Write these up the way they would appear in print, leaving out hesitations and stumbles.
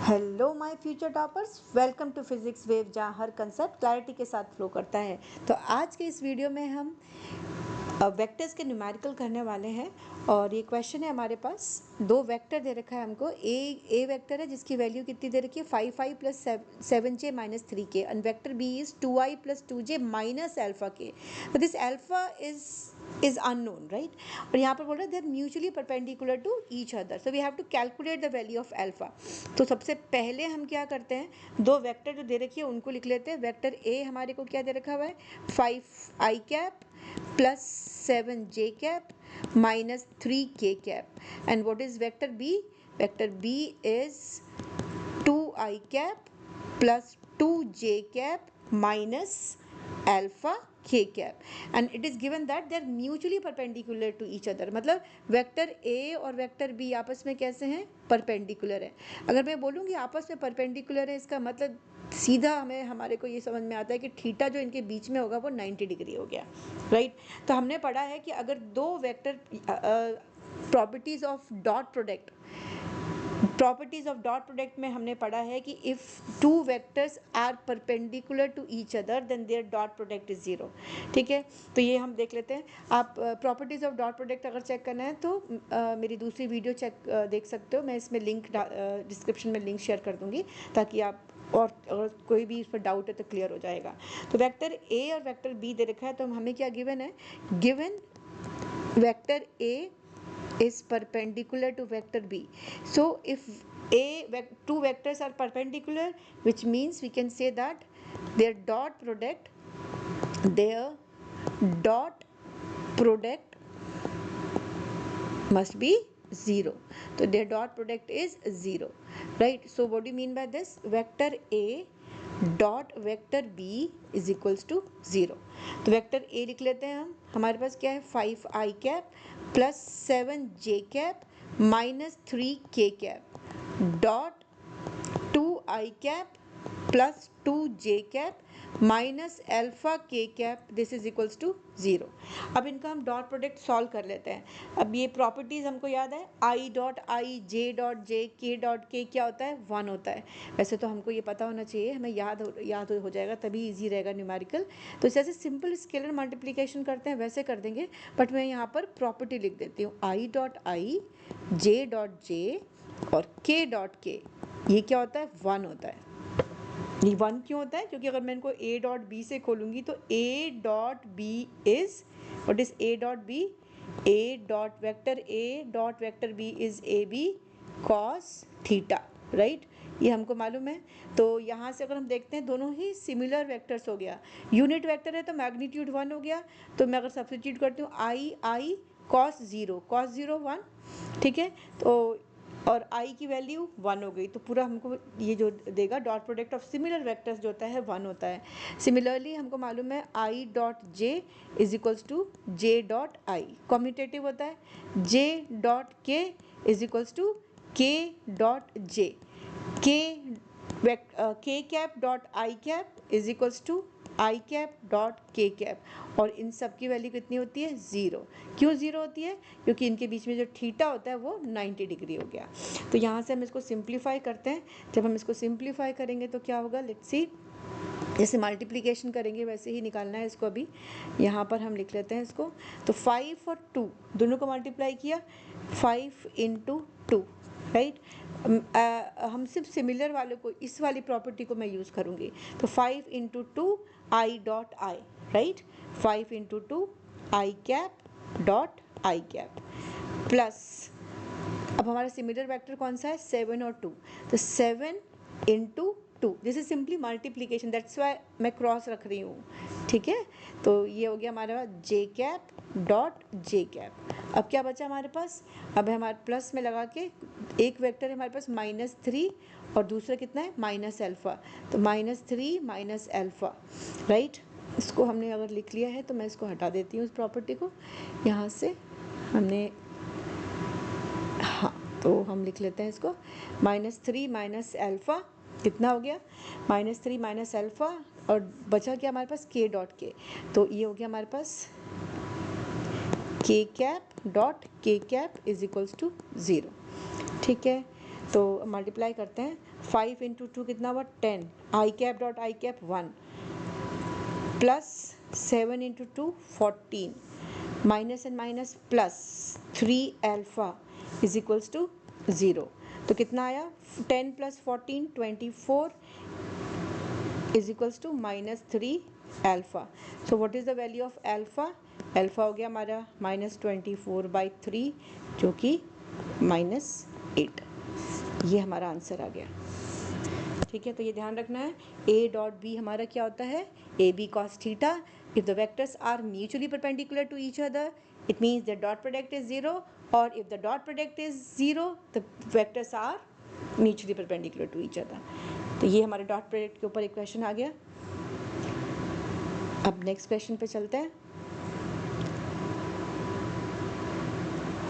Hello my future toppers, welcome to physics wave, जहाँ हर concept clarity के साथ फ्लो करता है। तो आज के इस वीडियो में हम वेक्टर्स के न्यूमेरिकल करने वाले हैं। और ये क्वेश्चन है, हमारे पास दो वेक्टर दे रखा है हमको। ए वेक्टर है जिसकी वैल्यू कितनी दे रखी है 5i plus 7j minus 3k, and vector B is 2i plus 2j minus alpha K. तो this alpha is unknown, right. और यहाँ पर बोल रहा है they are mutually perpendicular to each other, so we have to calculate the value of alpha. तो सबसे पहले हम क्या करते हैं, दो वेक्टर जो दे रखी है उनको लिख लेते हैं। वेक्टर ए हमारे को क्या दे रखा हुआ है 5i cap plus 7j cap minus 3k cap, and what is vector b? Vector b is 2i cap plus 2j cap minus alpha k cap, and it is given that they are mutually perpendicular to each other। मतलब vector a और vector b आपस में कैसे हैं, perpendicular है। अगर मैं बोलूँगी आपस में परपेंडिकुलर है, इसका मतलब सीधा हमारे को ये समझ में आता है कि थीटा जो इनके बीच में होगा वो 90 डिग्री हो गया, राइट। तो हमने पढ़ा है कि अगर दो vector properties of dot product में हमने पढ़ा है कि if two vectors are perpendicular to each other then their dot product is zero. ठीक है, तो ये हम देख लेते हैं। आप प्रॉपर्टीज़ ऑफ डॉट प्रोडक्ट अगर चेक करना है तो मेरी दूसरी वीडियो देख सकते हो। मैं इसमें लिंक डिस्क्रिप्शन में लिंक शेयर कर दूंगी ताकि आप, और अगर कोई भी इस पर डाउट है तो क्लियर हो जाएगा। तो वेक्टर ए और वेक्टर बी दे रखा है, तो हमें क्या गिवन है, given vector A is perpendicular to vector b. So if two vectors are perpendicular, which means we can say that their dot product must be 0. So their dot product is 0, right? So what do you mean by this? Vector a dot vector b is equals to 0। तो vector a लिख लेते हैं हम। हमारे पास क्या है 5i cap plus 7j cap minus 3k cap dot 2i cap plus 2j cap minus alpha K cap, this is equals to 0। अब इनका हम डॉट प्रोडक्ट सॉल्व कर लेते हैं। अब ये प्रॉपर्टीज़ हमको याद है, i dot I, J dot J, के डॉट के क्या होता है, 1 होता है। वैसे तो हमको ये पता होना चाहिए, हमें याद हो जाएगा, तभी इजी रहेगा न्यूमेरिकल। तो जैसे सिंपल स्केलर मल्टीप्लिकेशन करते हैं वैसे कर देंगे, बट मैं यहाँ पर प्रॉपर्टी लिख देती हूँ, i dot I, J dot J और के डॉट के, ये क्या होता है, 1 होता है। ये 1 क्यों होता है, क्योंकि अगर मैं इनको a डॉट बी से खोलूँगी तो a dot B is, what is a dot B, a dot vector b is A B cos theta, right. ये हमको मालूम है। तो यहाँ से अगर हम देखते हैं दोनों ही सिमिलर वेक्टर्स हो गया। यूनिट वेक्टर है तो मैग्नीट्यूड 1 हो गया। तो मैं अगर सब्स्टिट्यूट करती हूँ आई कॉस 0 1, ठीक है, तो और i की वैल्यू 1 हो गई। तो पूरा हमको ये जो देगा dot product of similar vectors जो होता है 1 होता है। सिमिलरली हमको मालूम है i dot J is equals to J dot I, commutative होता है। j dot K is equals to K dot J, K cap dot I cap is equals to I cap dot K cap, और इन सब की value कितनी होती है, 0। क्यों 0 होती है, क्योंकि इनके बीच में जो थीटा होता है वो 90 डिग्री हो गया। तो यहाँ से हम इसको सिंप्लीफाई करते हैं। जब हम इसको सिंप्लीफाई करेंगे तो क्या होगा, लेट्स सी। जैसे मल्टीप्लिकेशन करेंगे वैसे ही निकालना है इसको। अभी यहाँ पर हम लिख लेते हैं इसको। तो 5 और 2 दोनों को मल्टीप्लाई किया, 5 इंटू 2, राइट। हम सिर्फ सिमिलर वालों को, इस वाली प्रॉपर्टी को मैं यूज़ करूँगी। तो 5 into 2 I dot I, right, 5 into 2 I cap dot I cap plus, अब हमारा सिमिलर वेक्टर कौन सा है, 7 और 2, तो 7 into 2, this is simply multiplication, that's why मैं क्रॉस रख रही हूँ, ठीक है। तो ये हो गया हमारे पास जे कैप डॉट जे कैप। अब क्या बचा हमारे पास, अब हमारे प्लस में लगा के, एक वेक्टर है हमारे पास -3 और दूसरा कितना है माइनस एल्फा, तो -3 माइनस एल्फा, राइट। इसको हमने अगर लिख लिया है तो मैं इसको हटा देती हूँ इस प्रॉपर्टी को यहाँ से। हमने, हाँ, तो हम लिख लेते हैं इसको, -3 माइनस एल्फा कितना हो गया, -3 माइनस एल्फा, और बचा क्या हमारे पास के डॉट के, तो ये हो गया हमारे पास के cap dot K cap is equals to 0, ठीक है। तो मल्टीप्लाई करते हैं, 5 इंटू 2 कितना हुआ 10, I cap dot I cap 1, plus 7 into 2 14, minus and minus plus 3 alpha is equals to 0। तो कितना आया 10 plus 14 24 is equals to minus 3 alpha. So what is the value of alpha? Alpha हो गया हमारा -24/3 जो कि -8। ये हमारा आंसर आ गया। ठीक है, तो ये ध्यान रखना है, ए डॉट बी हमारा क्या होता है, A B cos theta. If the vectors are mutually perpendicular to each other it means the dot product is 0, और if the dot product is 0 the vectors are mutually perpendicular to each other. तो ये हमारे dot product के ऊपर एक question आ गया। अब next question पे चलते हैं।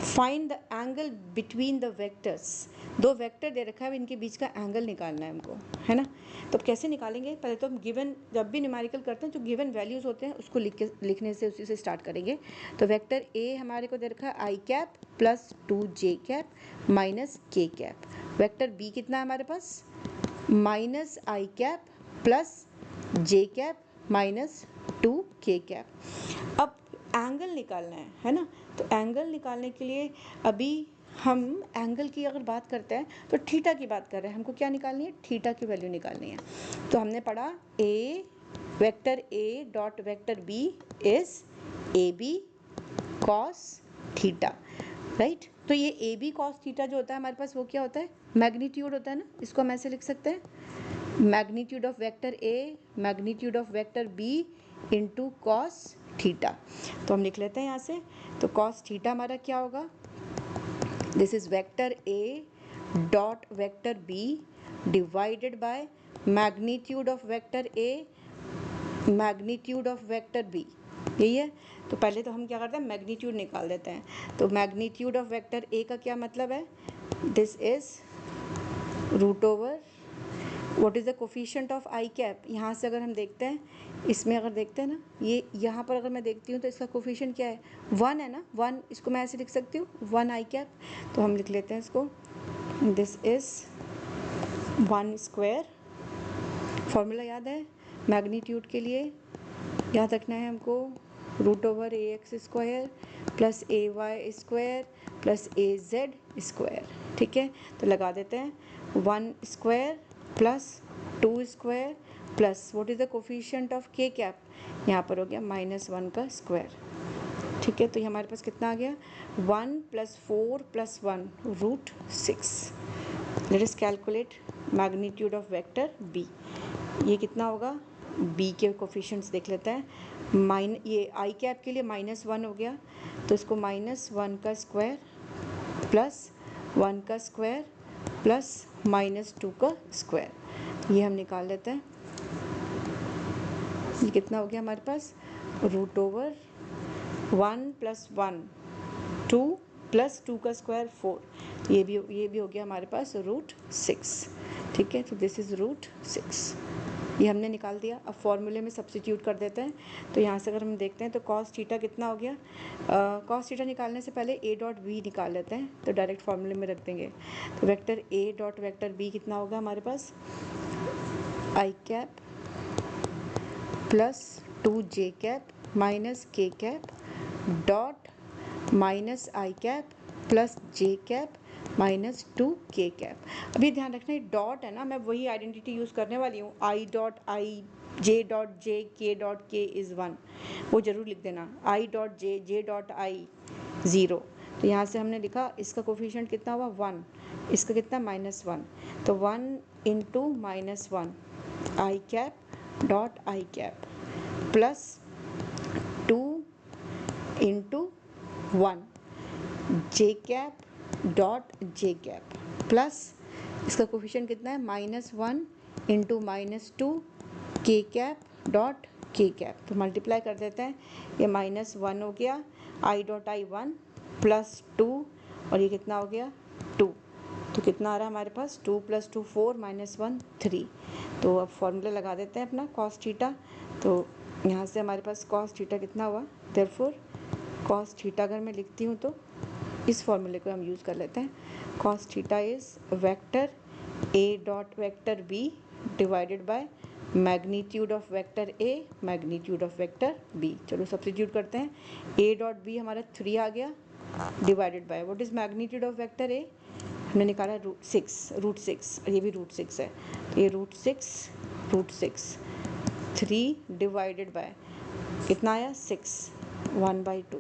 Find the angle between the vectors. दो वेक्टर दे रखा है, इनके बीच का एंगल निकालना है हमको, है ना। तो कैसे निकालेंगे? पहले तो हम गिवन, जब भी न्यूमेरिकल करते हैं जो गिवन वैल्यूज़ होते हैं उसको लिखने से उसी से स्टार्ट करेंगे। तो वेक्टर ए हमारे को दे रखा है आई cap plus 2 j cap minus k cap. Vector B कितना है हमारे पास, minus i cap plus j cap minus 2 k cap. अब एंगल निकालना है ना। तो एंगल निकालने के लिए अभी हम एंगल की अगर बात करते हैं तो थीटा की बात कर रहे हैं, हमको क्या निकालनी है, थीटा की वैल्यू निकालनी है। तो हमने पढ़ा A vector A dot vector B is A B cos theta, right. तो ये ए बी कॉस थीटा जो होता है हमारे पास वो क्या होता है, मैग्नीट्यूड होता है ना। इसको हम ऐसे लिख सकते हैं, magnitude of vector A magnitude of vector B into cos theta. तो हम लिख लेते हैं यहाँ से। तो कॉस थीटा हमारा क्या होगा, this is vector A dot vector B divided by magnitude of vector A magnitude of vector B, यही है। तो पहले तो हम क्या करते हैं, मैग्नीट्यूड निकाल देते हैं। तो मैग्नीट्यूड ऑफ वेक्टर ए का क्या मतलब है, this is root over what is the coefficient of i cap. यहाँ से अगर हम देखते हैं, इसमें अगर देखते हैं ना, ये यहाँ पर अगर मैं देखती हूँ तो इसका कोफिशिएंट क्या है, 1 है ना, 1। इसको मैं ऐसे लिख सकती हूँ 1 आई कैप। तो हम लिख लेते हैं इसको, दिस इज 1 स्क्वायर। फॉर्मूला याद है मैग्नीट्यूड के लिए, याद रखना है हमको, रूट ओवर ए एक्स स्क्वायर प्लस ए वाई स्क्वायर प्लस ए जेड स्क्वायर। ठीक है, तो लगा देते हैं 1 square plus 2 square plus what is the coefficient of के कैप, यहाँ पर हो गया -1 का स्क्वायर। ठीक है, तो ये हमारे पास कितना आ गया, 1 + 4 + 1 √6। Let us calculate magnitude of vector B. ये कितना होगा, बी के कोफिशिएंट्स देख लेते हैं। ये आई कैप के लिए -1 हो गया, तो इसको -1 का स्क्वायर प्लस 1 का स्क्वायर प्लस -2 का स्क्वायर, ये हम निकाल लेते हैं। ये कितना हो गया हमारे पास, रूट ओवर 1 + 1 2 प्लस 2 का स्क्वायर 4, ये भी हो गया हमारे पास √6। ठीक है, तो दिस इज़ √6, ये हमने निकाल दिया। अब फॉर्मूले में सब्स्टिट्यूट कर देते हैं। तो यहाँ से अगर हम देखते हैं तो कॉस थीटा कितना हो गया, कॉस थीटा निकालने से पहले ए डॉट बी निकाल लेते हैं, तो डायरेक्ट फॉर्मूले में रख देंगे। तो vector A dot vector B कितना होगा हमारे पास, i cap plus 2 j cap minus k cap dot minus i cap plus j cap -2 k cap. अभी ध्यान रखना है डॉट है ना, मैं वही आइडेंटिटी यूज़ करने वाली हूँ, I dot I, J dot J, के डॉट के इज़ 1, वो ज़रूर लिख देना। I dot J, J dot आई 0। तो यहाँ से हमने लिखा इसका कोफिशिएंट कितना हुआ 1, इसका कितना -1, तो 1 into -1 I cap dot I cap plus 2 into 1 J cap dot J cap plus इसका कोफिशिएंट कितना है -1 into -2 k cap dot K cap. तो मल्टीप्लाई कर देते हैं, ये -1 हो गया, आई डॉट आई 1 प्लस 2, और ये कितना हो गया 2। तो कितना आ रहा है हमारे पास, 2 + 2 4 -1 3। तो अब फॉर्मूला लगा देते हैं अपना कॉस थीटा। तो यहाँ से हमारे पास कॉस थीटा कितना हुआ, देयरफॉर कॉस थीटा अगर मैं लिखती हूँ तो इस फॉर्मूले को हम यूज़ कर लेते हैं। Cos theta is vector A dot vector B divided by magnitude of vector A magnitude of vector B. चलो सब्स्टिट्यूट करते हैं। ए डॉट बी हमारा 3 आ गया divided by what is magnitude of vector A, हमने निकाला रूट सिक्स, और ये भी रूट 6 है, तो ये रूट सिक्स 3 डिवाइडेड बाय कितना आया 6 1/2।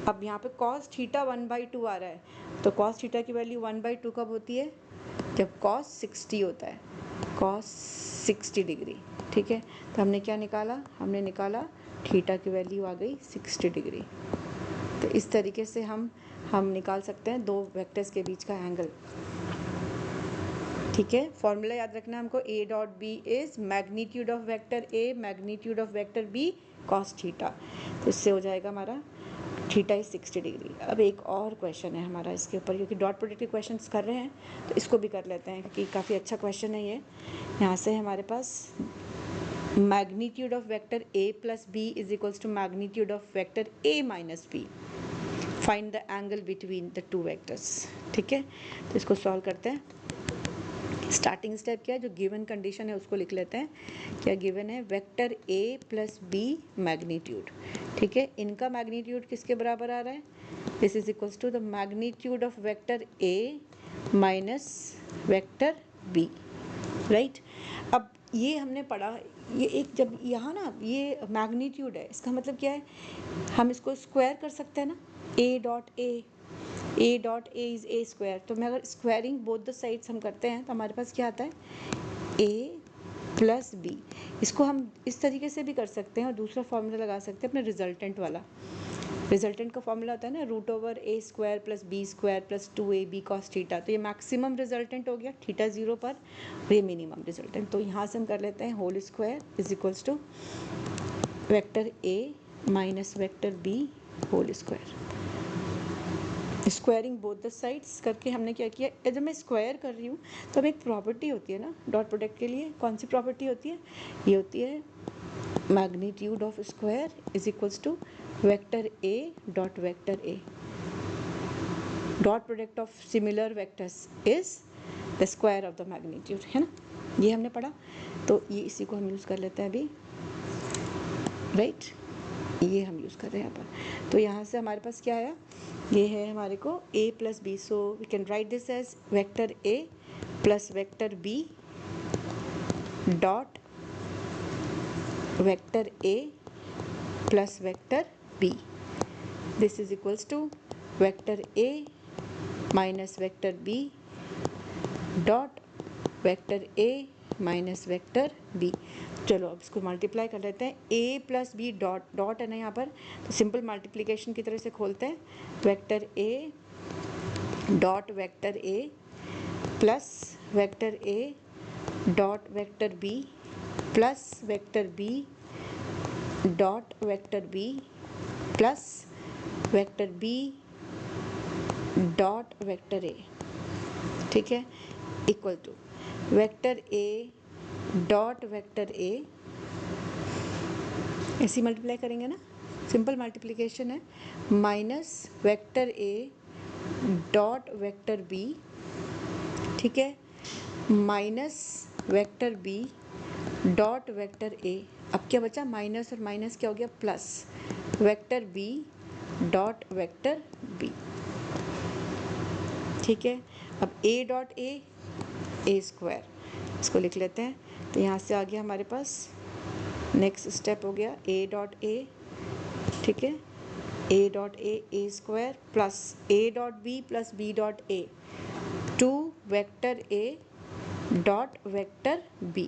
अब यहाँ पे कॉस थीटा 1/2 आ रहा है, तो कॉस थीटा की वैल्यू 1/2 कब होती है, जब कॉस 60 होता है, कॉस 60 डिग्री। ठीक है, तो हमने क्या निकाला, हमने निकाला थीटा की वैल्यू आ गई 60 डिग्री। तो इस तरीके से हम निकाल सकते हैं दो वेक्टर्स के बीच का एंगल। ठीक है, फॉर्मूला याद रखना हमको, A dot B is magnitude of vector A magnitude of vector B cos theta. तो इससे हो जाएगा हमारा थीटा इज 60 डिग्री। अब एक और क्वेश्चन है हमारा इसके ऊपर, क्योंकि डॉट प्रोडक्ट के क्वेश्चंस कर रहे हैं तो इसको भी कर लेते हैं, क्योंकि काफ़ी अच्छा क्वेश्चन है ये। यहाँ से हमारे पास magnitude of vector A plus B is equals to magnitude of vector A minus B, find the angle between the two vectors. ठीक है, तो इसको सॉल्व करते हैं। स्टार्टिंग स्टेप क्या है, जो गिवन कंडीशन है उसको लिख लेते हैं। क्या गिवन है, vector A plus B magnitude. ठीक है, इनका मैग्नीट्यूड किसके बराबर आ रहा है, this is equals to the magnitude of vector A minus vector B, right. अब ये हमने पढ़ा, ये एक जब यहाँ ना ये मैग्नीट्यूड है, इसका मतलब क्या है, हम इसको स्क्वायर कर सकते हैं ना, ए dot A is a square. तो मैं अगर स्क्वायरिंग बोथ द साइड्स हम करते हैं तो हमारे पास क्या आता है, ए प्लस बी। इसको हम इस तरीके से भी कर सकते हैं और दूसरा फॉर्मूला लगा सकते हैं अपने रिजल्टेंट वाला। रिजल्टेंट का फॉर्मूला होता है ना root over A square plus B square plus 2ab cos theta. तो ये मैक्सिमम रिजल्टेंट हो गया थीटा 0 पर, और ये मिनिमम रिजल्टेंट। तो यहाँ से हम कर लेते हैं whole square is equals to vector A minus vector B whole square. Squaring both the sides करके हमने क्या किया, जब मैं स्क्वायर कर रही हूँ तो अब एक प्रॉपर्टी होती है ना डॉट प्रोडक्ट के लिए, कौन सी प्रॉपर्टी होती है, ये होती है magnitude of square is equals to vector A dot vector A. Dot product of similar vectors is the square of the magnitude, है ना, ये हमने पढ़ा। तो ये इसी को हम यूज़ कर लेते हैं अभी, राइट, ये हम यूज़ कर रहे हैं यहाँ पर। तो यहाँ से हमारे पास क्या आया, ये है हमारे को a plus B, so we can write this as vector a plus vector b dot vector a plus vector b, this is equals to vector a minus vector b dot vector a minus vector b। चलो अब इसको multiply कर लेते हैं, a plus B dot dot है ना यहाँ पर, तो सिंपल मल्टीप्लिकेशन की तरह से खोलते हैं, vector a dot vector a plus vector a dot vector b plus vector b dot vector b plus vector b dot vector a। ठीक है, equal to vector a dot vector a, ऐसी multiply करेंगे ना, simple multiplication है, minus vector a dot vector b, ठीक है, minus vector b dot vector a। अब क्या बचा, माइनस और माइनस क्या हो गया, plus vector b dot vector b। ठीक है, अब a डॉट a स्क्वायर, इसको लिख लेते हैं। तो यहाँ से आ गया हमारे पास, नेक्स्ट स्टेप हो गया a डॉट a, ठीक है, a dot a square plus a dot b plus b dot a two vector a dot vector b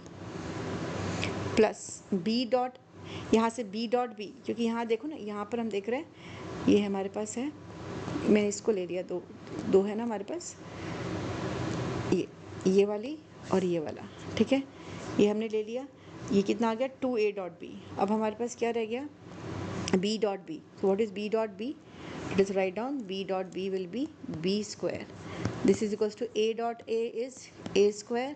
plus b dot, यहाँ से b डॉट b, क्योंकि यहाँ देखो ना, यहाँ पर हम देख रहे हैं ये हमारे पास है, मैंने इसको ले लिया, दो है ना हमारे पास, ये वाली और ये वाला, ठीक है, ये हमने ले लिया, ये कितना आ गया 2a डॉट b। अब हमारे पास क्या रह गया, b dot b। so what is b dot b, let us write down b dot b will be b square, this is equals to a dot a is a square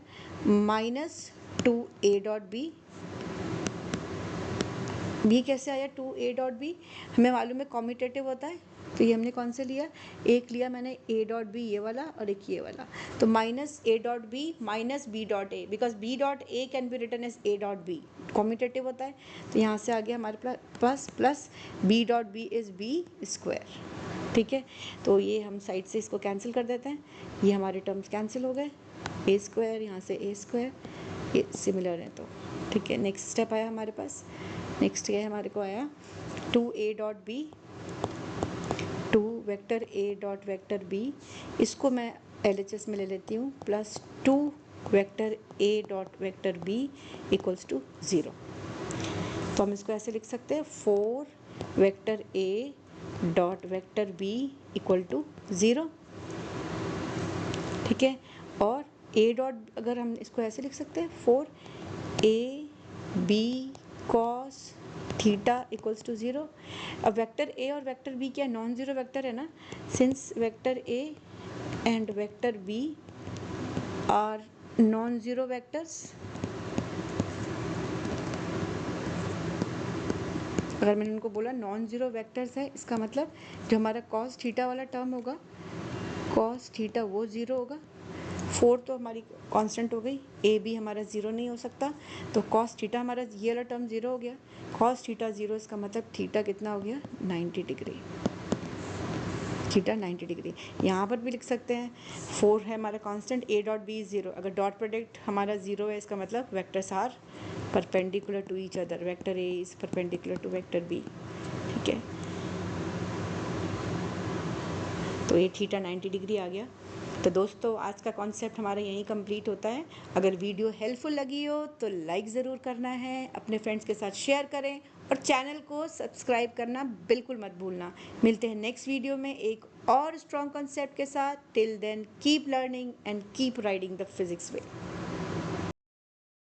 minus 2a dot b। b कैसे आया 2a dot b, हमें मालूम है commutative होता है, तो ये हमने कौन सा लिया, एक लिया मैंने ए डॉट बी ये वाला और एक ये वाला, तो minus A dot B minus B dot A, because B dot A can be written as A dot B, commutative होता है। तो यहाँ से आ गया हमारे पास plus B dot B is B square, ठीक है। तो ये हम साइड से इसको कैंसिल कर देते हैं, ये हमारे टर्म्स कैंसिल हो गए, ए स्क्वायर यहाँ से ए स्क्वायर, ये सिमिलर है तो ठीक है। नेक्स्ट स्टेप आया हमारे पास, नेक्स्ट ये हमारे को आया 2a dot B, 2 vector a dot vector b, इसको मैं LHS में ले लेती हूँ, plus 2 vector a dot vector b इक्वल्स टू 0। तो हम इसको ऐसे लिख सकते हैं 4 vector a dot vector b इक्वल टू 0, ठीक है। और a डॉट अगर हम इसको ऐसे लिख सकते हैं 4 a b cos theta equals to 0। अब वेक्टर a और वेक्टर b क्या नॉन ज़ीरो वेक्टर है ना, since vector a and vector b are non zero vectors, अगर मैंने उनको बोला नॉन ज़ीरो वेक्टर्स है, इसका मतलब जो हमारा cos थीटा वाला टर्म होगा, cos थीटा वो 0 होगा, 4 तो हमारी कांस्टेंट हो गई, ए बी हमारा 0 नहीं हो सकता, तो cos थीटा हमारा ये वाला टर्म 0 हो गया, cos थीटा 0, इसका मतलब थीटा कितना हो गया 90 डिग्री, थीटा 90 डिग्री। यहाँ पर भी लिख सकते हैं 4 है हमारा कांस्टेंट, ए डॉट बी 0, अगर डॉट प्रोडक्ट हमारा 0 है इसका मतलब vectors are perpendicular to each other, vector A is perpendicular to vector B, ठीक है। तो ये थीटा 90 डिग्री आ गया। तो दोस्तों आज का कॉन्सेप्ट हमारा यहीं कंप्लीट होता है। अगर वीडियो हेल्पफुल लगी हो तो लाइक ज़रूर करना है, अपने फ्रेंड्स के साथ शेयर करें और चैनल को सब्सक्राइब करना बिल्कुल मत भूलना। मिलते हैं नेक्स्ट वीडियो में एक और स्ट्रॉन्ग कॉन्सेप्ट के साथ। Till then keep learning and keep riding the physics way.